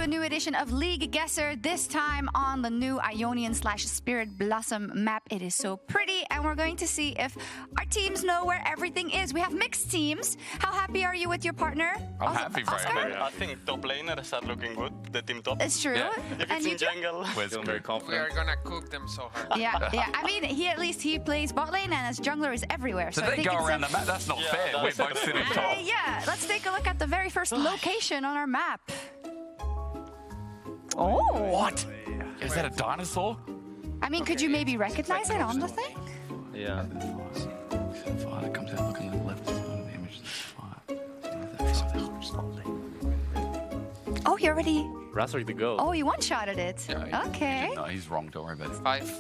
to a new edition of League Guesser, this time on the new Ionian/Spirit Blossom map. It is so pretty, and we're going to see if our teams know where everything is. We have mixed teams. How happy are you with your partner? I'm happy for him. I think top laners are looking good, the team top. It's true. Yeah. If And it's you in jungle. We're very confident. We are gonna cook them so hard. Yeah. I mean, at least he plays bot lane, and as jungler is everywhere. So I they think go it's around the map. That's not fair. We're both sitting top. yeah, let's take a look at the very first location on our map. Oh. What? Is that a dinosaur? I mean, could you maybe recognize it on the thing? Yeah. Fire that comes out looking at the left side of the image. Oh, you already... Ras ready to go. Oh, you one-shotted it. Yeah, Okay. No, he's wrong. Don't worry about it. 5.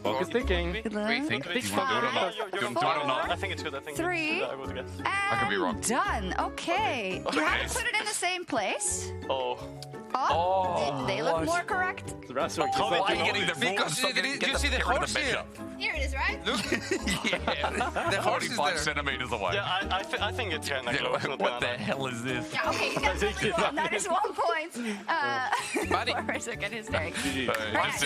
Focus thinking. Good luck. Think? Three. Do you want to do it or not? You're Do you want to do it or not? I think it's good. I think Three. it's good. I would guess. And could be wrong. done. Okay. You haven't put it in the same place. Oh. Oh, they look more correct. Ras ready to How go. Why are you getting the Because rules? you see the horse here. Here it is, right? Look, Yeah. the horse is 45 there. centimeters away. Yeah, I think it's kind of close. Not What the gonna lie. hell is this? Yeah, okay, you guys only won. That is 1 point. Buddy. For a second hysterics. Just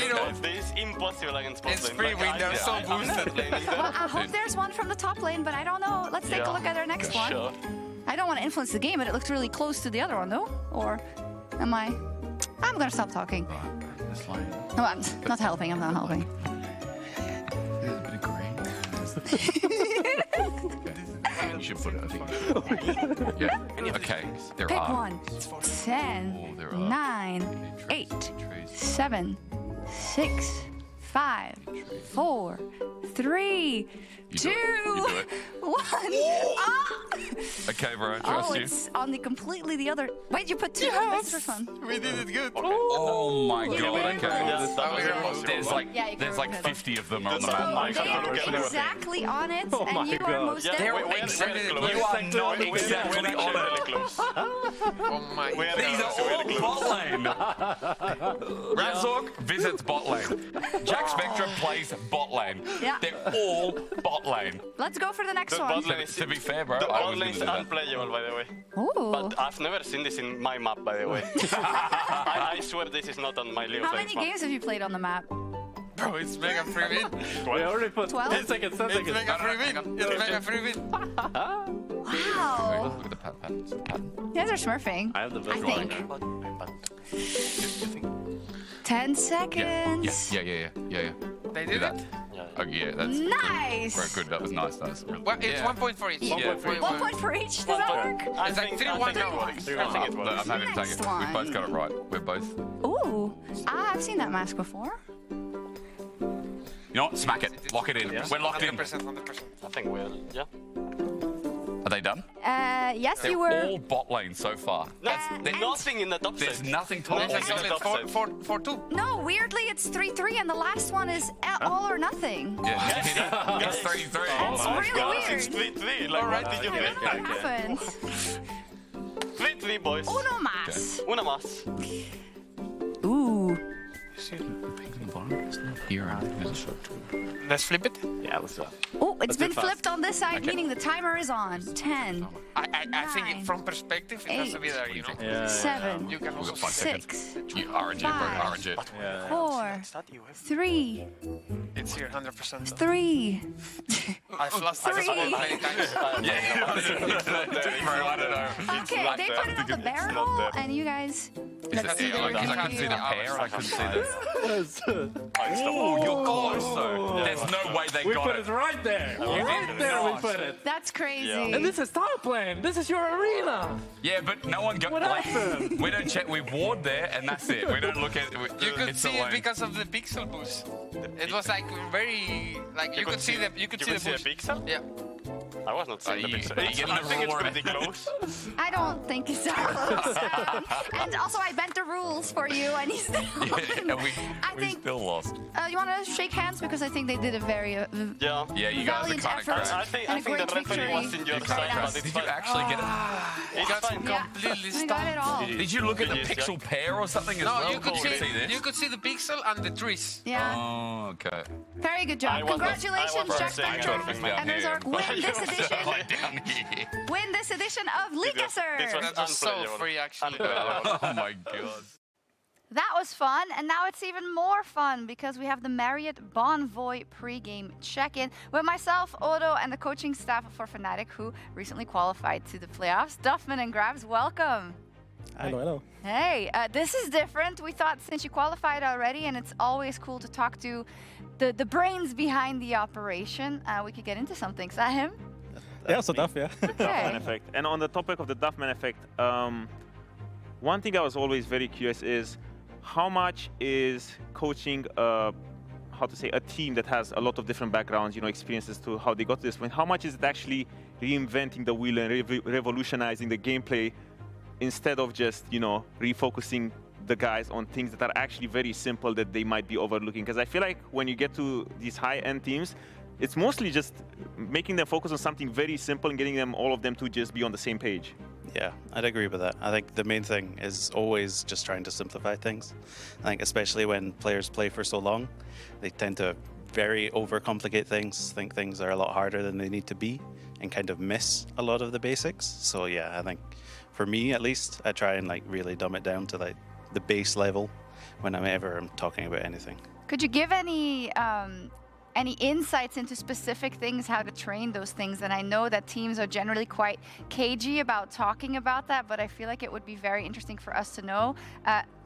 You know, This is impossible against bot it's lane. free Like, win. They're so I'm boosted. not laning them. Well, I hope there's one from the top lane, but I don't know. Let's take a look at our next one. Sure. I don't want to influence the game, but it looked really close to the other one, though. Or am I? I'm going to stop talking. This line. No, I'm not helping. I'm not helping. There's a bit of green. You should put it, I think. Yeah. Okay. There Pick are. one. 10, there are. 9, 8, 7, 6, 5, 4, 3, You 2, do it. You do it. 1. Ah! Okay, bro. I Oh, trust you. it's on the completely the other. Wait, you put 2 on this first one. We did it good. Oh my god. Okay. Yes, that was we're impossible. There's like Yeah, you can there's like remove it. 50 of them on the That's map. fine. They are Look at it. exactly on it, Oh and my you are God. most Yeah, definitely. we're Exactly. really You close. are not exactly We're on really it. close. Oh my We are god. These are all bot lane. Razork visits bot lane. Jack Spectra plays bot lane. Yeah. They're all bot lane. Let's go for the next The one. bot lane is To be fair, bro, the I bot was lane gonna is do that. unplayable, by the way. Ooh. But I've never seen this in my map, by the way. I swear this is not on my League of How Legends many map. games have you played on the map? Bro, it's mega free win. We already put 12? 10 seconds, 10 It's seconds. mega free win. It's mega free win. Wow. Look at the patterns. You guys are smurfing. I have the I best think. one. 10 Yeah, seconds. yeah. They Do did that. it. Oh yeah, that's Nice. very good. That was nice. That was really Well, it's yeah. 1 point for each. Yeah. 1 1 point for each. Does that work? I It's like think 3-1 it now. works. I think it Look, works. I'm happy to take Next it. one. We both got it right. We're both. Ooh. I've seen that mask before. You know what? Smack it. Lock it in. We're locked in. 100%, 100%. I think we'll, yeah. Are they done? Yes, They're you were. all bot lane so far. There's nothing in the top There's side. nothing top Nothing lane. in the top side. 4-2. No, weirdly, it's 3-3, and the last one is all or nothing. Yeah, it's 3-3. That's really It's weird. 3-3. Like, Alright. what did you I don't know get? what happened. 3-3, boys. Uno más. Una más. Ooh. The pink in the bottom. It's not here. There's a shot to it. Let's flip it. Yeah, let's go. Oh, it's been fast. flipped on this side, meaning the timer is on. 10, I Nine, think from perspective, it has to be there, you know. Yeah. 7, You can also We've got 5 seconds. 6, You RNG, bro. Five. RNG. 4, 3, It's here 100%. 3. I've lost this Three. one many times. Yeah. Bro, I don't know. Okay, not they there. put it on the It's not barrel, there. and you guys. Is Let's see it, the because I couldn't see the review. pair and I couldn't see the... Oh, Oh, you're close though. There's no way they We got put it. it right there. Right there we put it. That's crazy. Yeah. And this is top lane. This is your arena. Yeah, but no one got What happened? We don't check. We ward there, and that's it. We don't look at. You could it's see the it lane. because of the pixel boost. It was like very, like you could see the, you could see the boost. pixel? Yeah. I was not seeing the you- pixel. are you getting I the think it's reward? pretty close. I don't think it's that close. And also, I bent the rules for you, and you still. Yeah, and we think- still lost. You want to shake hands because I think they did a very Yeah. Yeah, you guys are valiant kind of effort. I cracked. think And a the great referee victory. was in your You side, Right but now. it's Did you fine. actually get it? It's Got fine. completely I got it all. Did you look at the Yes, pixel pair or something as No, well? you could see see, this. you could see the pixel and the trees. Yeah, Oh, okay. very good I job. was not- Congratulations, I was Jack saying Spectra anything, man. and Ozark. Win this edition. Right down here. Win this edition of League This was Guesser. That was so unplayable. free, actually. Unplayable. Oh my god. That was fun, and now it's even more fun because we have the Marriott Bonvoy pregame check-in with myself, Odo, and the coaching staff for Fnatic, who recently qualified to the playoffs. Duffman and Grabs, welcome. Hello, hello. Hey, this is different. We thought since you qualified already, and it's always cool to talk to the brains behind the operation, we could get into something. Is that him? Yeah, so Duff, yeah. Okay. Effect. And on the topic of the Duffman effect, one thing I was always very curious is how much is coaching a team that has a lot of different backgrounds, experiences to how they got to this point. How much is it actually reinventing the wheel and revolutionizing the gameplay instead of just, refocusing the guys on things that are actually very simple that they might be overlooking? Because I feel like when you get to these high-end teams, it's mostly just making them focus on something very simple and getting all of them to just be on the same page. Yeah, I'd agree with that. I think the main thing is always just trying to simplify things. I think especially when players play for so long, they tend to very overcomplicate things, think things are a lot harder than they need to be, and kind of miss a lot of the basics. So yeah, I think for me at least, I try and really dumb it down to the base level when I'm talking about anything. Could you give any insights into specific things, how to train those things? And I know that teams are generally quite cagey about talking about that, but I feel like it would be very interesting for us to know.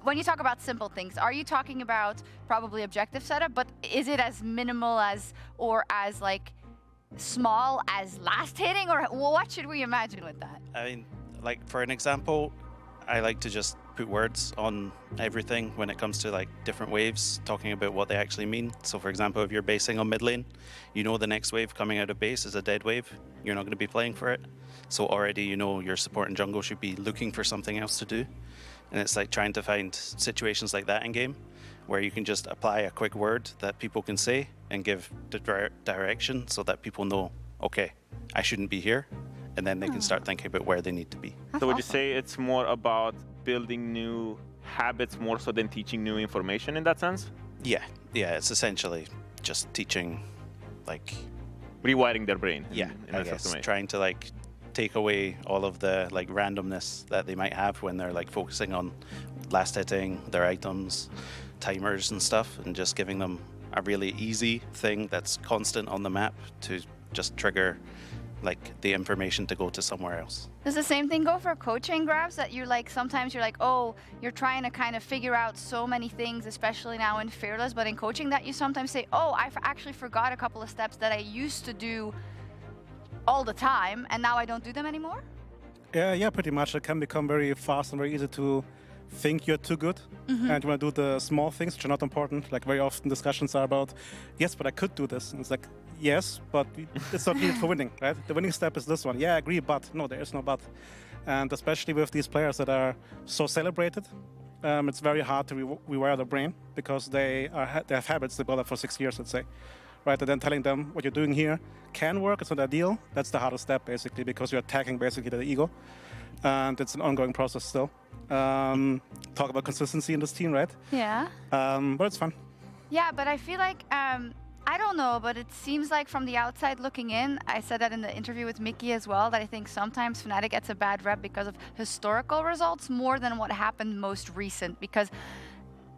When you talk about simple things, are you talking about probably objective setup, but is it as minimal as, or as small as last hitting, or what should we imagine with that? I mean, for an example, I like to just put words on everything when it comes to different waves, talking about what they actually mean. So for example, if you're basing on mid lane, the next wave coming out of base is a dead wave. You're not going to be playing for it. So already your support and jungle should be looking for something else to do. And it's trying to find situations like that in game where you can just apply a quick word that people can say and give the direction so that people know, okay, I shouldn't be here. And then they can start thinking about where they need to be. So would you say it's more about building new habits more so than teaching new information in that sense? Yeah, it's essentially just teaching, rewiring their brain. Yeah, in I guess trying to take away all of the randomness that they might have when they're focusing on last hitting, their items, timers and stuff, and just giving them a really easy thing that's constant on the map to just trigger the information to go to somewhere else. Does the same thing go for coaching, Grabs? That you're sometimes you're oh, you're trying to kind of figure out so many things, especially now in Fearless, but in coaching that you sometimes say, oh, I actually forgot a couple of steps that I used to do all the time, and now I don't do them anymore? Yeah, pretty much. It can become very fast and very easy to think you're too good and you want to do the small things which are not important. Very often discussions are about, yes, but I could do this. And it's yes, but it's not needed for winning, right? The winning step is this one. Yeah, I agree, but no, there is no but. And especially with these players that are so celebrated, it's very hard to rewire the brain because they have habits they built up for 6 years, let's say. Right, and then telling them what you're doing here can work, it's not ideal. That's the hardest step, basically, because you're attacking basically the ego. And it's an ongoing process still. Talk about consistency in this team, right? Yeah. But it's fun. Yeah, but I feel I don't know, but it seems from the outside looking in, I said that in the interview with Mickey as well, that I think sometimes Fnatic gets a bad rep because of historical results more than what happened most recent. Because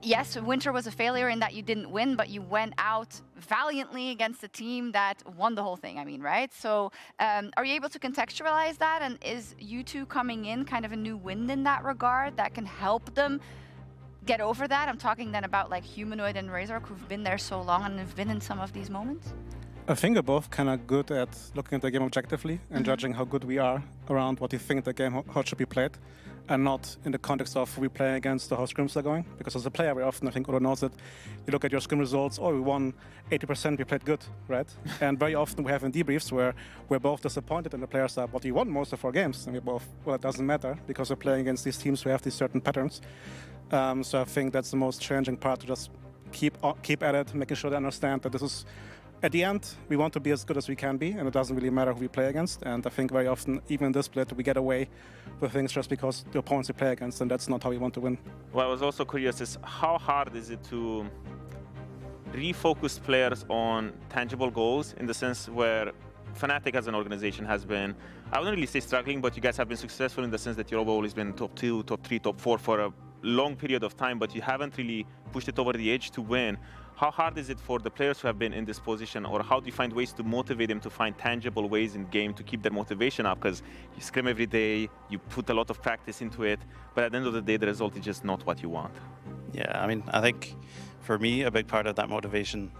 yes, Winter was a failure in that you didn't win, but you went out valiantly against a team that won the whole thing, right? So are you able to contextualize that? And is U2 coming in kind of a new wind in that regard that can help them get over that? I'm talking then about Humanoid and Razork, who've been there so long and have been in some of these moments. I think we're both kind of good at looking at the game objectively and judging how good we are around what you think the game, how it should be played, and not in the context of we play against the how scrims are going. Because as a player, very often, I think Odo knows it, you look at your scrim results, oh, we won 80%, we played good, right? And very often we have in debriefs where we're both disappointed and the players are, but we won most of our games. And we're both, well, it doesn't matter because we're playing against these teams who have these certain patterns. So I think that's the most challenging part, to just keep at it, making sure they understand that this is, at the end, we want to be as good as we can be, and it doesn't really matter who we play against. And I think very often, even in this split, we get away with things just because the opponents we play against, and that's not how we want to win. What I was also curious is how hard is it to refocus players on tangible goals, in the sense where Fnatic as an organization has been, I wouldn't really say struggling, but you guys have been successful in the sense that you've always been top 2, top 3, top 4 for a long period of time, but you haven't really pushed it over the edge to win. How hard is it for the players who have been in this position, or how do you find ways to motivate them to find tangible ways in game to keep their motivation up? Because you scrim every day, you put a lot of practice into it, but at the end of the day, the result is just not what you want. Yeah, I mean, I think for me, a big part of that motivation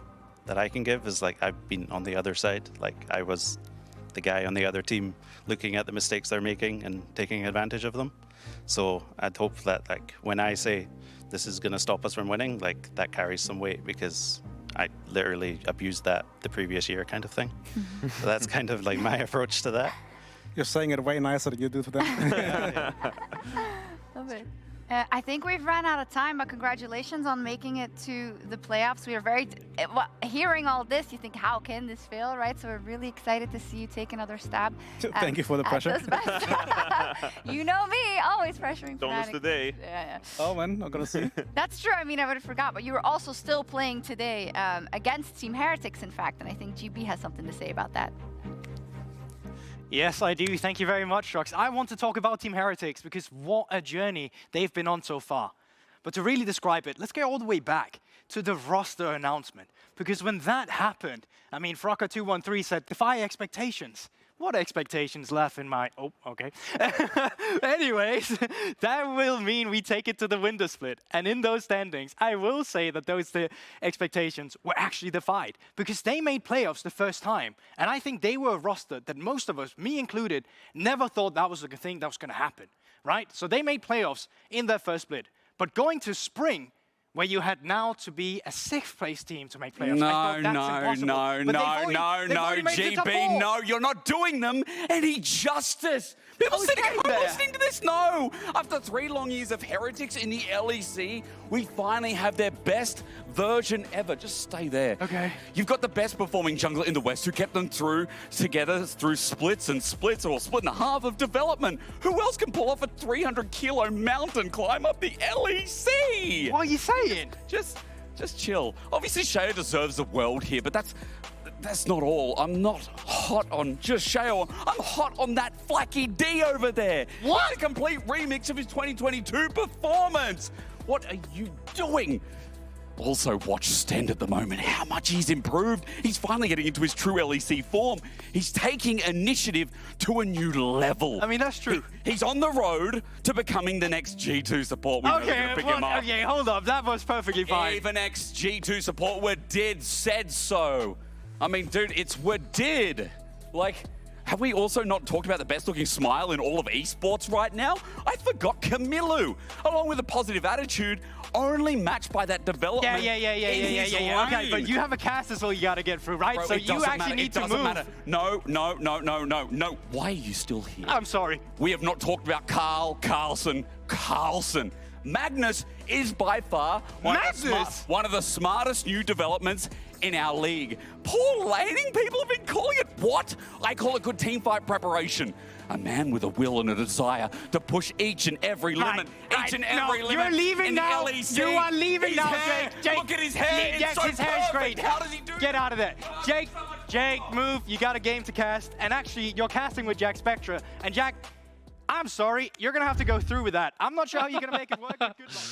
that I can give is like I've been on the other side. Like I was the guy on the other team looking at the mistakes they're making and taking advantage of them. So I'd hope that like when I say this is going to stop us from winning, like that carries some weight because I literally abused that the previous year kind of thing. So that's kind of like my approach to that. You're saying it way nicer than you do to them. Love it. I think we've run out of time, but congratulations on making it to the playoffs. We are very, hearing all this, you think, how can this fail, right? So we're really excited to see you take another stab. Thank you for the pressure. You know me, always pressuring Don't lose Fnatic. today. Yeah. Oh man, I'm gonna see. That's true. I mean, I would have forgot, but you were also still playing today against Team Heretics, in fact, and I think GB has something to say about that. Yes, I do. Thank you very much, Rox. I want to talk about Team Heretics because what a journey they've been on so far. But to really describe it, let's go all the way back to the roster announcement. Because when that happened, I mean, FLICKR213 said, defy expectations. What expectations left in my... Oh, okay. Anyways, that will mean we take it to the window split. And in those standings, I will say that those expectations were actually defied. Because they made playoffs the first time. And I think they were a roster that most of us, me included, never thought that was the thing that was going to happen. Right? So they made playoffs in their first split. But going to spring, where you had now to be a 6th place team to make playoffs. No, GB, no, you're not doing them any justice. People sitting at home listening to this, no. After 3 long years of Heretics in the LEC, we finally have their best version ever. Just stay there. Okay. You've got the best performing jungler in the West who kept them through together through splits or split and a half of development. Who else can pull off a 300-kilo mountain climb up the LEC? What are you saying? Just chill. Obviously, Shayo deserves the world here, but that's not all. I'm not hot on just Shayo. I'm hot on that FLICKR D over there. What? It's a complete remix of his 2022 performance. What are you doing? Also, watch Stand at the moment. How much he's improved. He's finally getting into his true LEC form. He's taking initiative to a new level. I mean, that's true. He's on the road to becoming the next G2 support. We're gonna pick him up. Okay, hold up. That was perfectly fine. Even ex-G2 support were said so. I mean, dude, we're did. Like, have we also not talked about the best looking smile in all of esports right now? I forgot Camilo, along with a positive attitude, only matced by that development. Yeah. Okay, but you have a cast as well you gotta get through, right? Bro, so you actually need to move. Matter. No. Why are you still here? I'm sorry. We have not talked about Carlson. Magnus is by far one of the smartest new developments in our league. Poor laning, people have been calling it what? I call it good teamfight preparation. A man with a will and a desire to push each and every limit. You're leaving now. LEC. You are leaving now, Jake. Look at his hair. Yes, his hair is great. How does he do Get out of there. Jake, move. You got a game to cast. And actually, you're casting with Jack Spectra. And Jack, I'm sorry. You're going to have to go through with that. I'm not sure how you're going to make it work, but good luck.